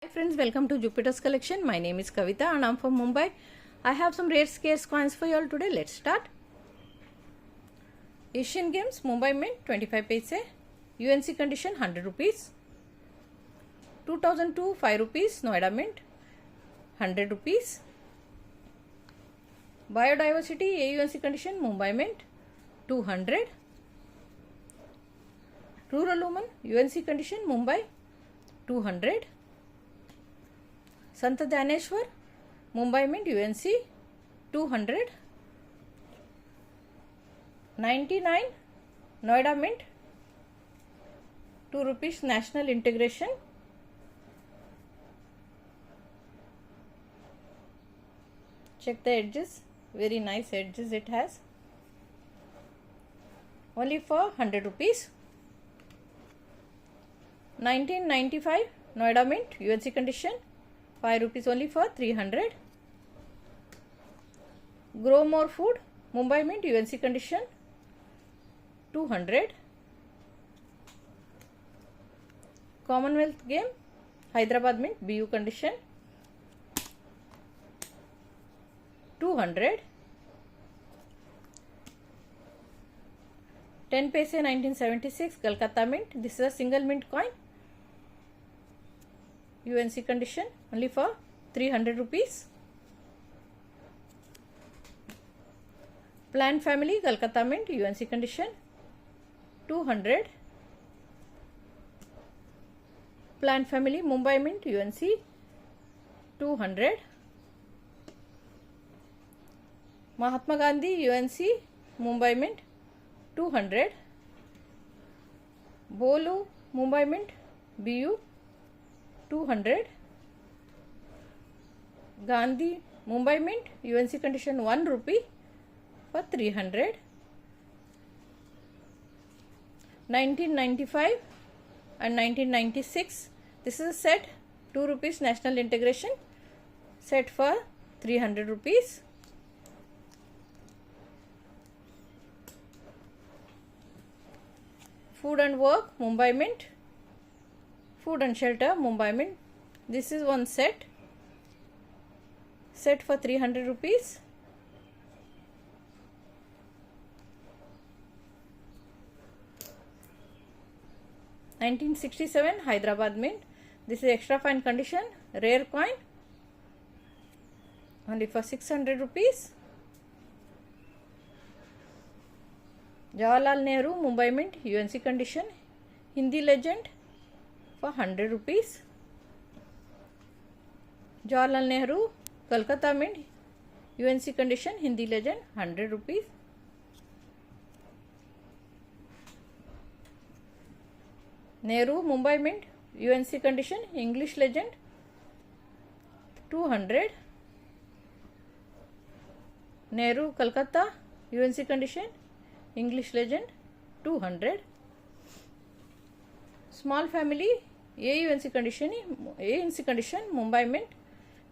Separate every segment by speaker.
Speaker 1: Hi friends, welcome to Jupiter's collection. My name is Kavita and I'm from Mumbai. I have some rare scarce coins for you all today. Let's start. Asian Games Mumbai Mint 25 paise. UNC condition 100 rupees. 2002 5 rupees. Noida Mint 100 rupees. Biodiversity AUNC condition Mumbai Mint 200. Rural Woman UNC condition Mumbai 200. Sant Dhaneshwar Mumbai Mint UNC 200. 99 Noida Mint 2 rupees. National Integration. Check the edges, very nice edges it has. Only for 100 rupees. 1995 Noida Mint UNC condition 5 rupees only for 300. Grow More Food Mumbai Mint UNC condition 200. Commonwealth Game Hyderabad Mint BU condition 200. 10 paise 1976 Kolkata Mint. This is a single mint coin. UNC condition only for 300 rupees. Plant Family Kolkata Mint UNC condition 200. Plant Family Mumbai Mint UNC 200. Mahatma Gandhi UNC Mumbai Mint 200. Bolu Mumbai Mint BU 200. Gandhi Mumbai Mint UNC condition 1 rupee for 300. 1995 and 1996. This is a set 2 rupees national integration set for 300 rupees. Food and Work Mumbai Mint. Food and Shelter Mumbai Mint. This is one set for 300 rupees. (1967) Hyderabad Mint. This is extra fine condition rare coin only for 600 rupees. Jawaharlal Nehru Mumbai Mint UNC condition Hindi legend for 100 rupees. Jawaharlal Nehru Kolkata Mint UNC condition Hindi legend 100 rupees. Nehru Mumbai Mint UNC condition English legend 200. Nehru Kolkata UNC condition English legend 200. Small Family AUNC condition Mumbai Mint.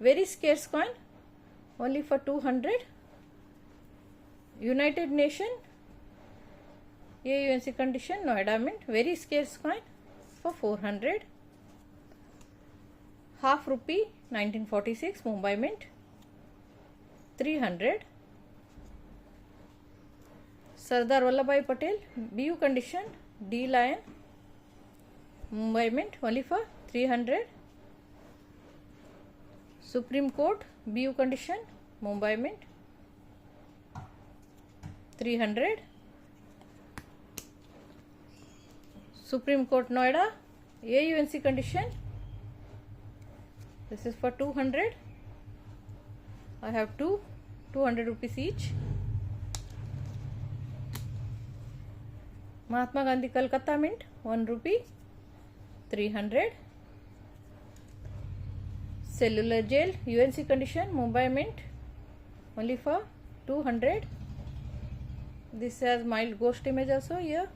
Speaker 1: Very scarce coin only for 200. United Nation AUNC condition Noida Mint. Very scarce coin for 400. Half rupee 1946 Mumbai Mint 300. Sardar Vallabhbhai Patel BU condition D Lion Mumbai Mint only for 300. Supreme Court BU condition Mumbai Mint 300. Supreme Court Noida AUNC condition. This is for 200. I have 200 rupees each. Mahatma Gandhi Kolkata Mint 1 rupee 300. Cellular Jail UNC condition Mumbai Mint only for 200. This has mild ghost image also here.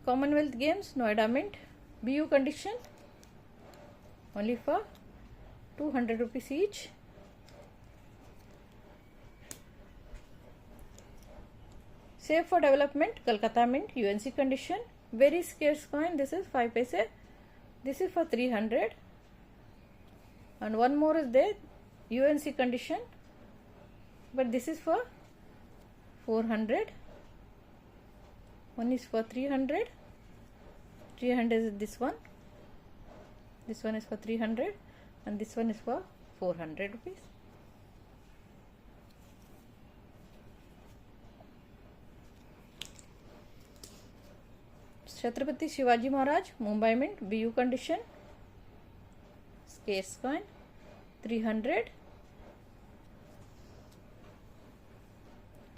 Speaker 1: Commonwealth Games Noida Mint BU condition only for 200 rupees each. Save for Development Kolkata Mint UNC condition very scarce coin. This is 5 paise. This is for 300. And one more is there, UNC condition, but this is for 400. One is for 300. 300 is this one. This one is for 300 and this one is for 400 rupees. Chhatrapati Shivaji Maharaj, Mumbai Mint, BU condition, scarce coin, 300.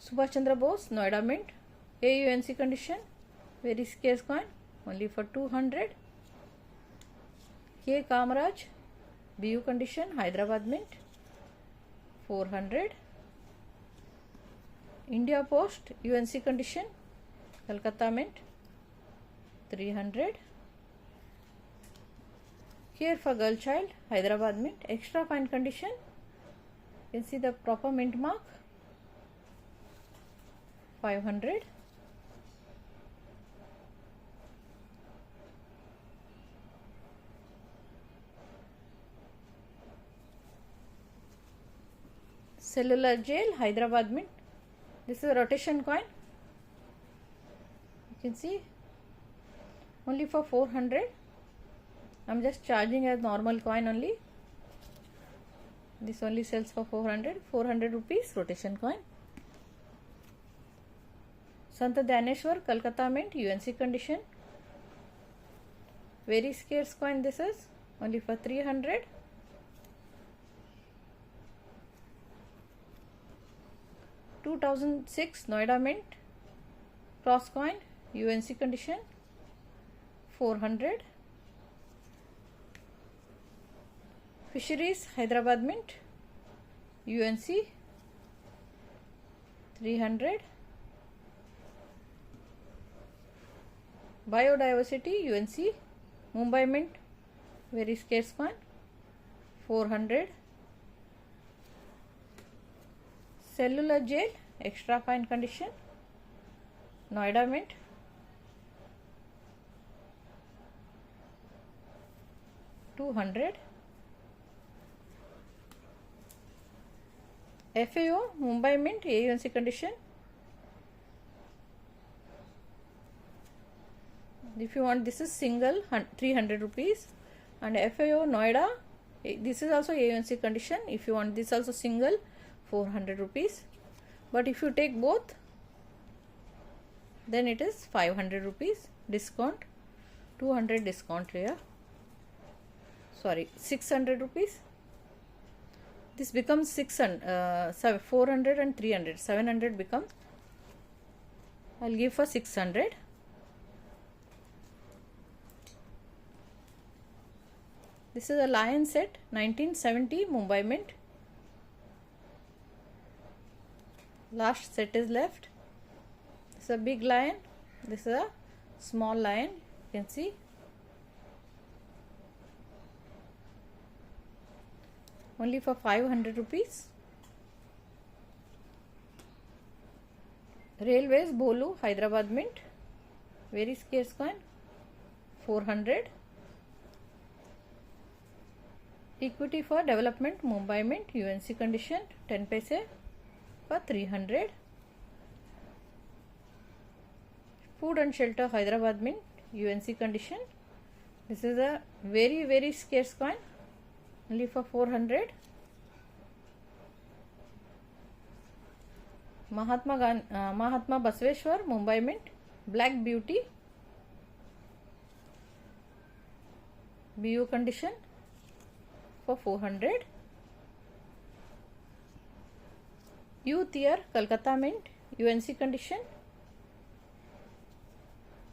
Speaker 1: Subhash Chandra Bose, Noida Mint, AUNC condition, very scarce coin, only for 200. K. Kamaraj, BU condition, Hyderabad Mint, 400. India Post, UNC condition, Calcutta Mint, 300. Here for girl child, Hyderabad Mint, extra fine condition. You can see the proper mint mark, 500. Cellular Jail, Hyderabad Mint. This is a rotation coin. You can see only for 400. I'm just charging as normal coin only. This only sells for 400 rupees rotation coin. Sant Dhaneshwar, Calcutta Mint, UNC condition. Very scarce coin this is, only for 300. (2006) Noida Mint, cross coin, UNC condition, 400. Fisheries, Hyderabad Mint, UNC, 300. Biodiversity, UNC, Mumbai Mint, very scarce coin, 400. Cellular Jail, extra fine condition, Noida Mint, 200. FAO, Mumbai Mint, AUNC condition. If you want, this is single, 300 rupees. And FAO Noida, this is also AUNC condition. If you want this also single, 400 rupees. But if you take both, then it is 500 rupees discount, 200 discount here. Sorry, 600 rupees. This becomes 400 and 300. 700 becomes. I'll give for 600. This is a lion set, 1970 Mumbai Mint. Last set is left. This is a big lion. This is a small lion. You can see. Only for 500 rupees. Railways, Bolu, Hyderabad Mint. Very scarce coin. 400. Equity for Development, Mumbai Mint, UNC condition, 10 paise for 300. Food and Shelter, Hyderabad Mint, UNC condition. This is a very scarce coin, only for 400. Mahatma Basveshwar, Mumbai Mint, Black Beauty, BU condition, for 400. Youth Year, Calcutta Mint, UNC condition,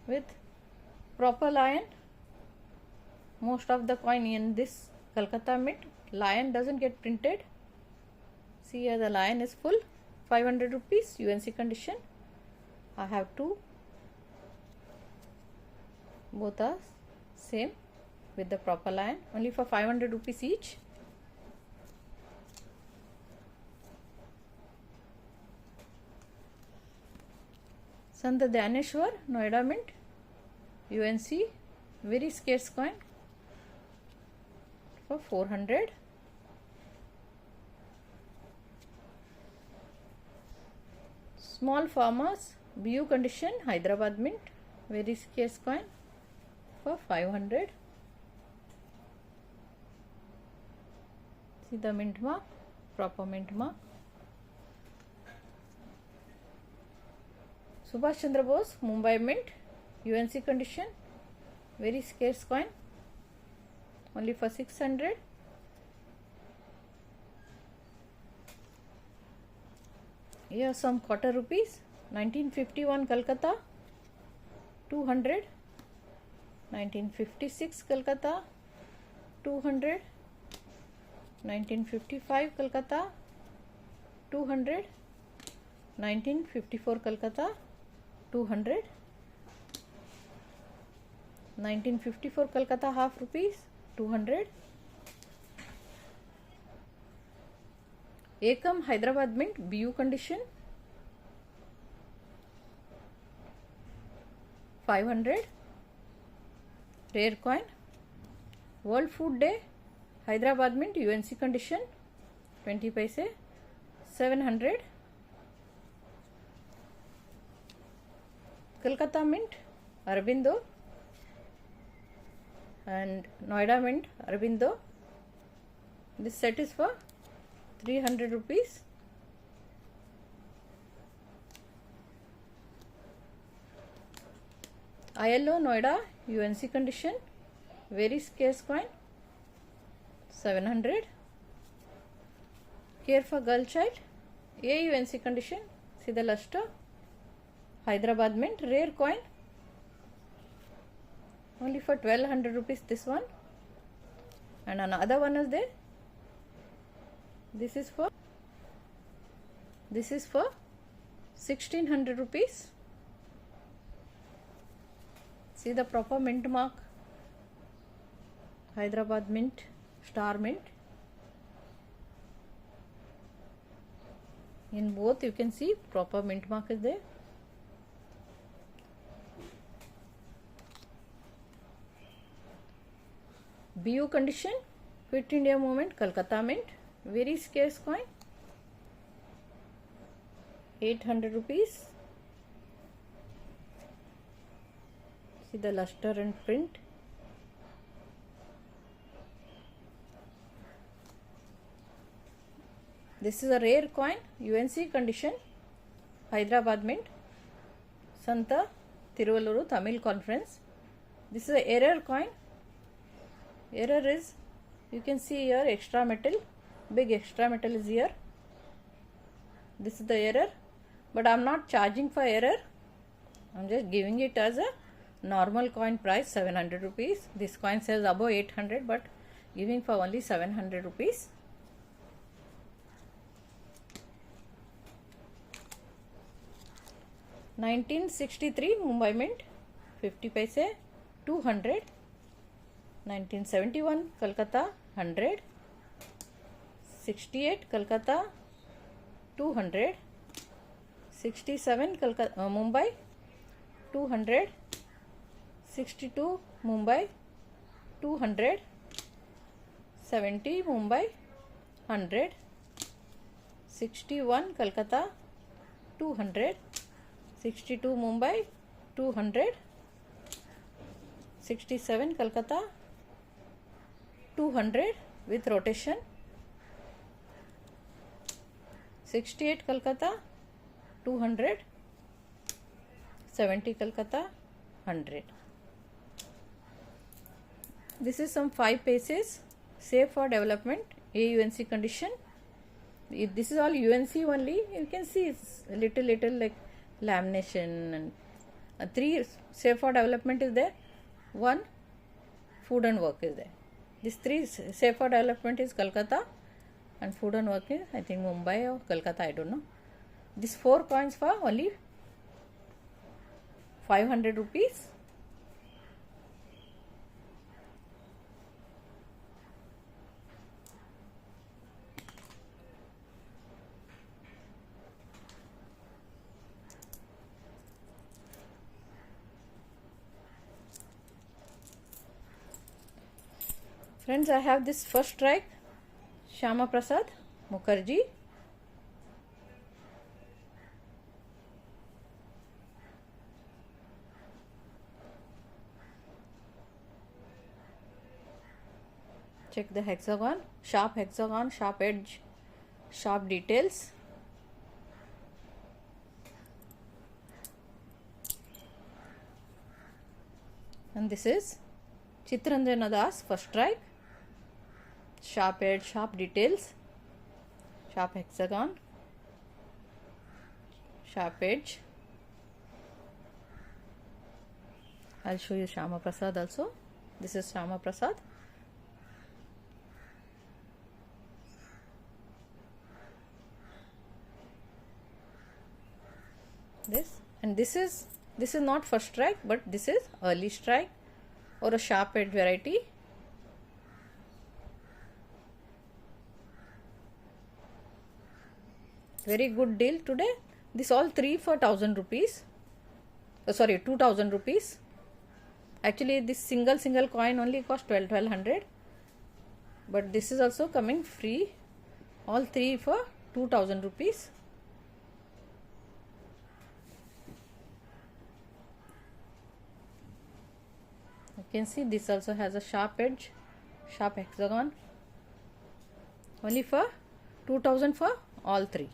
Speaker 1: with proper lion. Most of the coin in this Calcutta Mint, lion doesn't get printed. See here, the lion is full. 500 rupees, UNC condition. I have two. Both are same with the proper lion, only for 500 rupees each. Sant Dhaneshwar, Noida Mint, UNC, very scarce coin, for 400. Small Farmers, BU condition, Hyderabad Mint, very scarce coin, for 500. See the mint mark, proper mint mark. Subhash Chandra Bose, Mumbai Mint, UNC condition, very scarce coin, only for 600. Here some quarter rupees, 1951 Calcutta, 200. 1956 Calcutta, 200. 1955 Calcutta, 200. 1954 Calcutta, 200. 1954 Calcutta half rupees, 200. Ekam Hyderabad Mint, BU condition, 500. Rare coin. World Food Day, Hyderabad Mint, UNC condition, 20 paise, 700. Kolkata Mint, Aurobindo, and Noida Mint, Aurobindo. This set is for 300 rupees. ILO Noida, UNC condition, very scarce coin, 700. Care for Girl Child, AUNC condition, see the luster, Hyderabad Mint, rare coin, only for 1200 rupees this one. And another one is there. This is for 1600 rupees. See the proper mint mark, Hyderabad Mint, Star Mint. In both you can see proper mint mark is there. BU condition, Quit India Movement, Kolkata Mint, very scarce coin, 800 rupees. See the luster and print. This is a rare coin, UNC condition, Hyderabad Mint, Santa Tiruvalluru Tamil Conference. This is a error coin. Error is, you can see here extra metal, big extra metal is here. This is the error, but I am not charging for error. I am just giving it as a normal coin price, 700 rupees. This coin sells above 800, but giving for only 700 rupees. $1963 Mumbai Mint, 50 paise, 200. 1971 Kolkata, 100. 68 Kolkata, 200. 67 Kolkata, Mumbai, 200. 62 Mumbai, 200. 70 Mumbai, 100. 61 Kolkata, 200. 62 Mumbai, 200. 67 Kolkata, 200 with rotation. 68 Kolkata, 200. 70 Kolkata, 100. This is some 5 pieces, safe for development, AUNC condition. If this is all UNC only, you can see it's a little like lamination, and 3 safe for development is there, 1 food and work is there. These 3 safe for development is Kolkata, and food and work is I think Mumbai or Kolkata, I don't know. These 4 coins for only 500 rupees. Friends, I have this first strike Shyama Prasad Mukherjee. Check the hexagon, sharp edge, sharp details. And this is Chittaranjana Das first strike, sharp edge, sharp details, sharp hexagon, sharp edge. I'll show you Shyama Prasad also. This is Shyama Prasad. This is not first strike, but this is early strike or a sharp edge variety. Very good deal today. This all three for 1000 rupees. Sorry, 2000 rupees. Actually, this single coin only cost 1200. But this is also coming free. All three for 2000 rupees. You can see this also has a sharp edge, sharp hexagon. Only for 2000 for all three.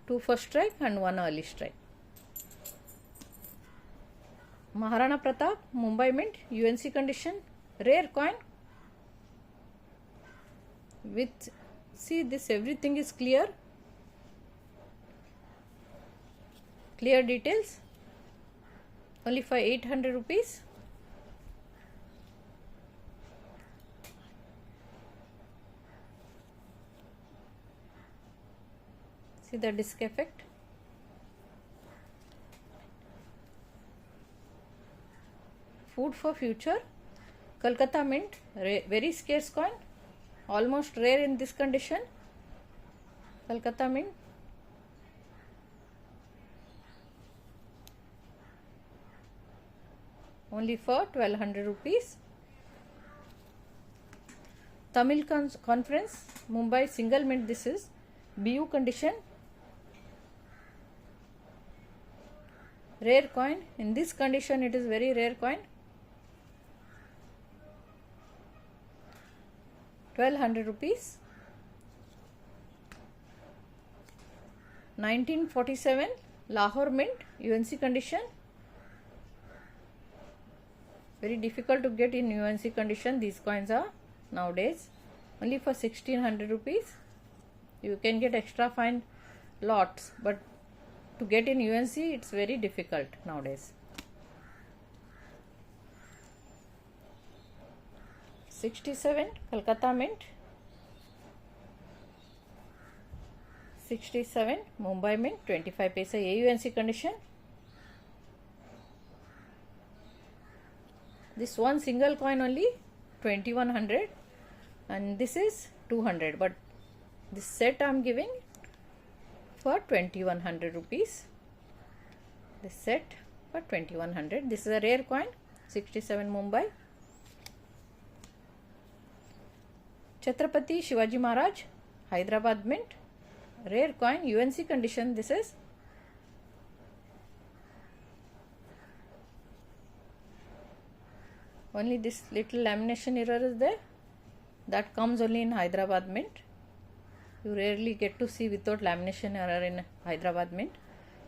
Speaker 1: 2 first strike and 1 early strike. Maharana Pratap Mumbai Mint UNC condition, rare coin. With, see, this everything is clear. Clear details. Only for 800 rupees. See the disc effect. Food for future. Kolkata Mint, very scarce coin, almost rare in this condition. Kolkata Mint. Only for 1200 rupees. Tamil Conference Mumbai single mint. This is BU condition. Rare coin. In this condition it is very rare coin. 1200 rupees. 1947 Lahore Mint UNC condition. Very difficult to get in UNC condition. These coins are nowadays. Only for 1600 rupees. You can get extra fine lots, but to get in UNC it's very difficult nowadays. 67 Kolkata Mint. 67 Mumbai Mint 25 paisa AUNC condition. This one single coin only 2100 and this is 200, but this set I am giving for 2100 rupees. This set for 2100. This is a rare coin. 67 Mumbai. Chhatrapati Shivaji Maharaj Hyderabad Mint, rare coin, UNC condition. This is only this little lamination error is there. That comes only in Hyderabad Mint. You rarely get to see without lamination error in Hyderabad Mint.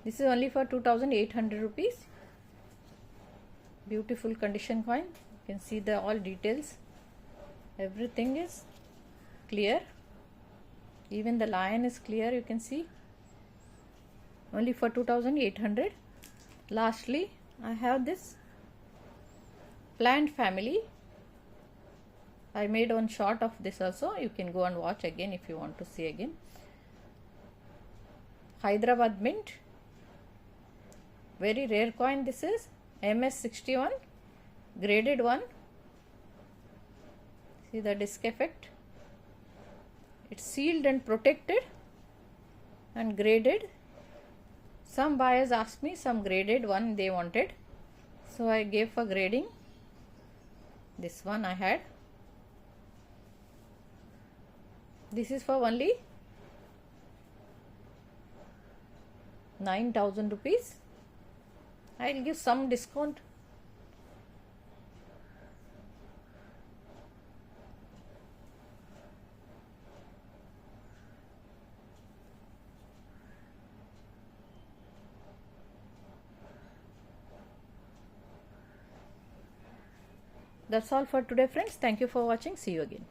Speaker 1: This is only for 2800 rupees. Beautiful condition coin. You can see the all details. Everything is clear. Even the lion is clear, you can see. Only for 2800. Lastly, I have this plant family. I made one shot of this also. You can go and watch again if you want to see again. Hyderabad Mint. Very rare coin this is. MS61. Graded one. See the disc effect. It's sealed and protected and graded. Some buyers asked me some graded one they wanted. So I gave for grading. This one I had. This is for only 9,000 rupees. I'll give some discount. That's all for today, friends. Thank you for watching. See you again.